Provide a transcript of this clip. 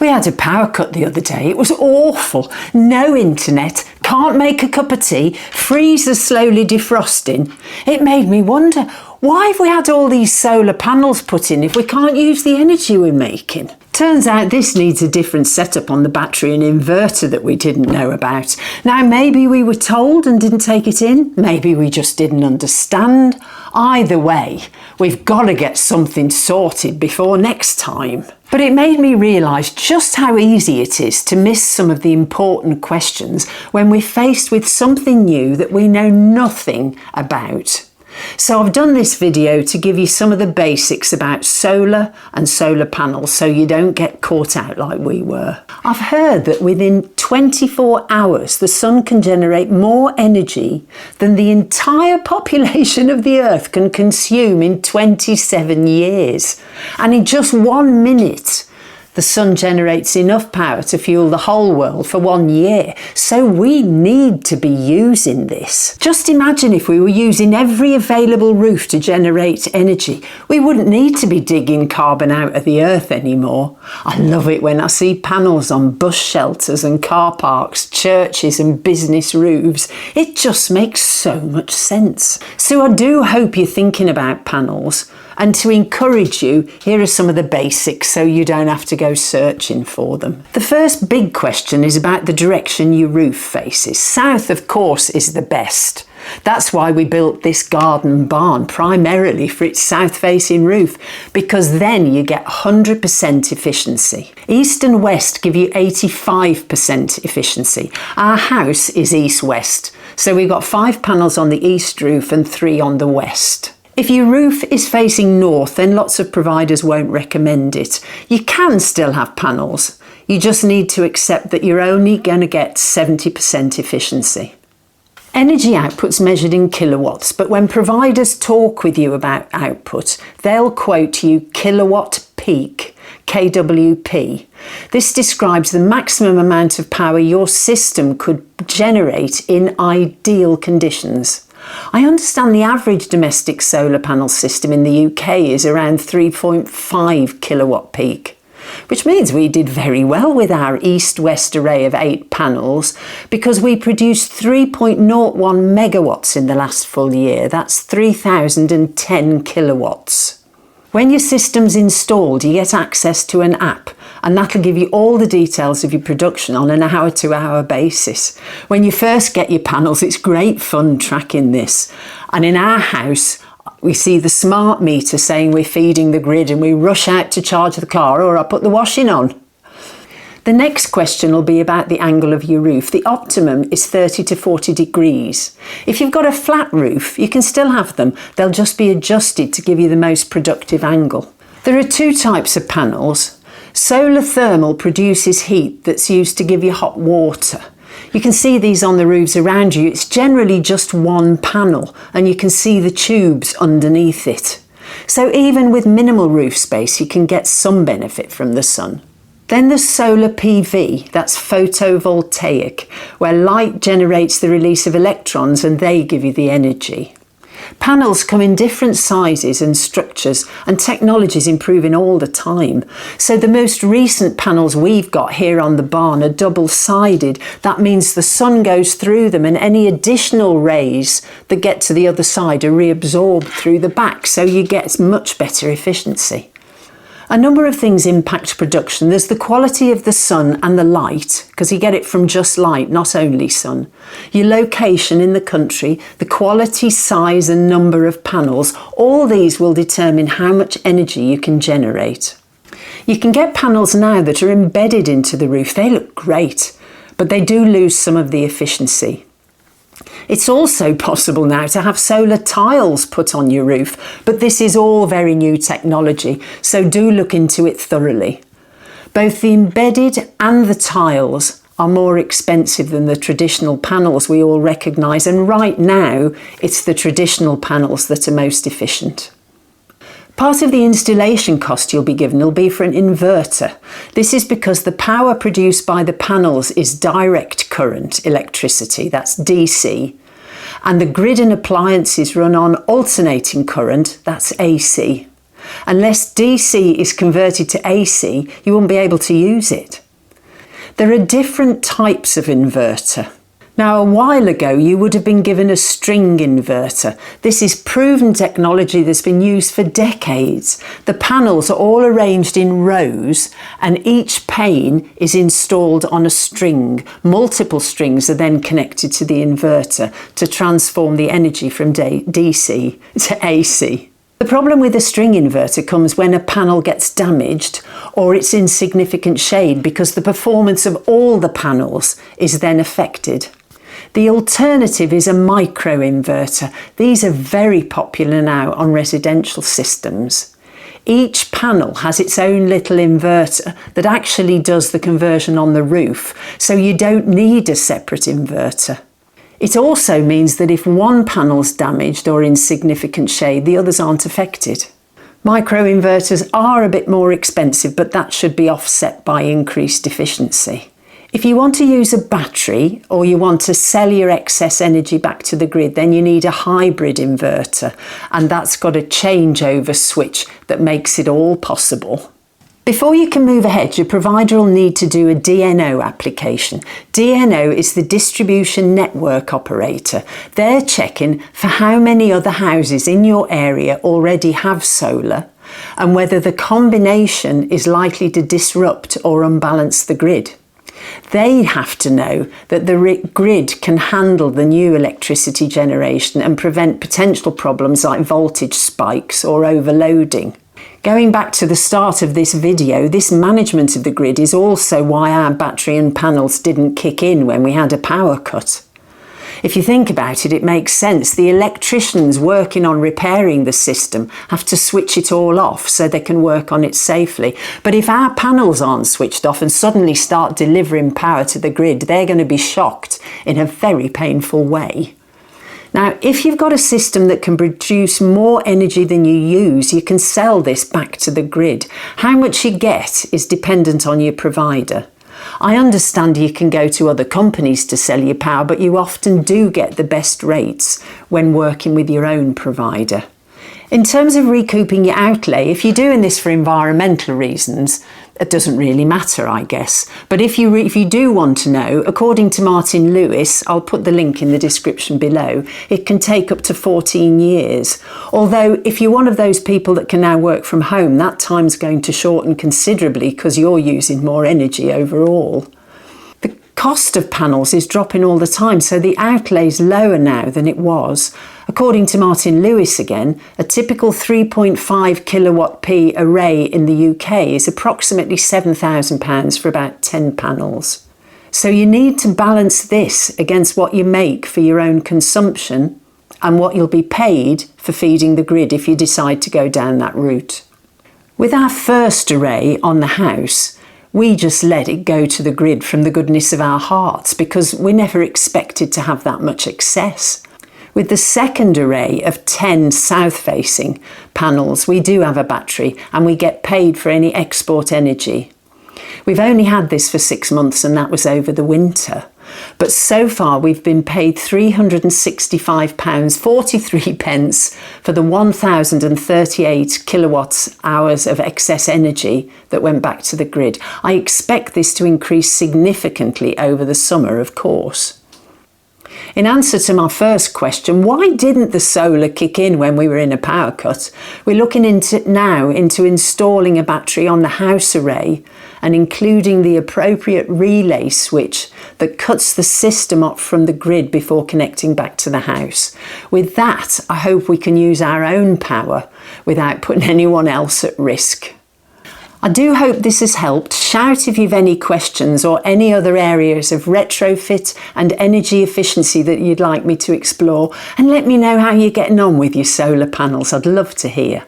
We had a power cut the other day. It was awful. No internet, can't make a cup of tea, freezer slowly defrosting. It made me wonder, why have we had all these solar panels put in if we can't use the energy we're making? Turns out this needs a different setup on the battery and inverter that we didn't know about. Now, maybe we were told and didn't take it in. Maybe we just didn't understand. Either way, we've got to get something sorted before next time. But it made me realise just how easy it is to miss some of the important questions when we're faced with something new that we know nothing about. So I've done this video to give you some of the basics about solar and solar panels so you don't get caught out like we were. I've heard that within 24 hours the sun can generate more energy than the entire population of the earth can consume in 27 years. And in just 1 minute, the sun generates enough power to fuel the whole world for 1 year. So we need to be using this. Just imagine if we were using every available roof to generate energy. We wouldn't need to be digging carbon out of the earth anymore. I love it when I see panels on bus shelters and car parks, churches and business roofs. It just makes so much sense. So I do hope you're thinking about panels. And to encourage you, here are some of the basics so you don't have to go searching for them. The first big question is about the direction your roof faces. South, of course, is the best. That's why we built this garden barn primarily for its south-facing roof, because then you get 100% efficiency. East and west give you 85% efficiency. Our house is east-west, so we've got 5 panels on the east roof and 3 on the west. If your roof is facing north, then lots of providers won't recommend it. You can still have panels. You just need to accept that you're only going to get 70% efficiency. Energy output's measured in kilowatts, but when providers talk with you about output, they'll quote you kilowatt peak, KWP. This describes the maximum amount of power your system could generate in ideal conditions. I understand the average domestic solar panel system in the UK is around 3.5 kilowatt peak, which means we did very well with our east-west array of 8 panels because we produced 3.01 megawatts in the last full year. That's 3,010 kilowatts. When your system's installed, you get access to an app, and that'll give you all the details of your production on an hour-to-hour basis. When you first get your panels, it's great fun tracking this. And in our house, we see the smart meter saying we're feeding the grid and we rush out to charge the car or I put the washing on. The next question will be about the angle of your roof. The optimum is 30 to 40 degrees. If you've got a flat roof, you can still have them. They'll just be adjusted to give you the most productive angle. There are 2 types of panels. Solar thermal produces heat that's used to give you hot water. You can see these on the roofs around you. It's generally just 1 panel and you can see the tubes underneath it. So even with minimal roof space, you can get some benefit from the sun. Then there's solar PV, that's photovoltaic, where light generates the release of electrons and they give you the energy. Panels come in different sizes and structures, and technology is improving all the time. So the most recent panels we've got here on the barn are double-sided. That means the sun goes through them and any additional rays that get to the other side are reabsorbed through the back, so you get much better efficiency. A number of things impact production. There's the quality of the sun and the light, because you get it from just light, not only sun. Your location in the country, the quality, size and number of panels, all these will determine how much energy you can generate. You can get panels now that are embedded into the roof. They look great, but they do lose some of the efficiency. It's also possible now to have solar tiles put on your roof, but this is all very new technology, so do look into it thoroughly. Both the embedded and the tiles are more expensive than the traditional panels we all recognise, and right now it's the traditional panels that are most efficient. Part of the installation cost you'll be given will be for an inverter. This is because the power produced by the panels is direct current electricity, that's DC, and the grid and appliances run on alternating current, that's AC. Unless DC is converted to AC, you won't be able to use it. There are different types of inverter. Now, a while ago, you would have been given a string inverter. This is proven technology that's been used for decades. The panels are all arranged in rows and each pane is installed on a string. Multiple strings are then connected to the inverter to transform the energy from DC to AC. The problem with a string inverter comes when a panel gets damaged or it's in significant shade, because the performance of all the panels is then affected. The alternative is a microinverter. These are very popular now on residential systems. Each panel has its own little inverter that actually does the conversion on the roof, so you don't need a separate inverter. It also means that if one panel's damaged or in significant shade, the others aren't affected. Microinverters are a bit more expensive, but that should be offset by increased efficiency. If you want to use a battery or you want to sell your excess energy back to the grid, then you need a hybrid inverter, and that's got a changeover switch that makes it all possible. Before you can move ahead, your provider will need to do a DNO application. DNO is the distribution network operator. They're checking for how many other houses in your area already have solar and whether the combination is likely to disrupt or unbalance the grid. They have to know that the grid can handle the new electricity generation and prevent potential problems like voltage spikes or overloading. Going back to the start of this video, this management of the grid is also why our battery and panels didn't kick in when we had a power cut. If you think about it, it makes sense. The electricians working on repairing the system have to switch it all off so they can work on it safely. But if our panels aren't switched off and suddenly start delivering power to the grid, they're going to be shocked in a very painful way. Now, if you've got a system that can produce more energy than you use, you can sell this back to the grid. How much you get is dependent on your provider. I understand you can go to other companies to sell your power, but you often do get the best rates when working with your own provider. In terms of recouping your outlay, if you're doing this for environmental reasons, it doesn't really matter, I guess. But if you do want to know, according to Martin Lewis, I'll put the link in the description below, it can take up to 14 years. Although if you're one of those people that can now work from home, that time's going to shorten considerably because you're using more energy overall. The cost of panels is dropping all the time, so the outlay's lower now than it was. According to Martin Lewis again, a typical 3.5 kilowatt P array in the UK is approximately £7,000 for about 10 panels. So you need to balance this against what you make for your own consumption and what you'll be paid for feeding the grid if you decide to go down that route. With our first array on the house, we just let it go to the grid from the goodness of our hearts because we never expected to have that much excess. With the second array of 10 south-facing panels, we do have a battery and we get paid for any export energy. We've only had this for 6 months and that was over the winter. But so far we've been paid £365.43 for the 1,038 kilowatt hours of excess energy that went back to the grid. I expect this to increase significantly over the summer, of course. In answer to my first question, why didn't the solar kick in when we were in a power cut? We're looking into installing a battery on the house array and including the appropriate relay switch that cuts the system off from the grid before connecting back to the house. With that, I hope we can use our own power without putting anyone else at risk. I do hope this has helped. Shout if you've any questions or any other areas of retrofit and energy efficiency that you'd like me to explore, and let me know how you're getting on with your solar panels. I'd love to hear.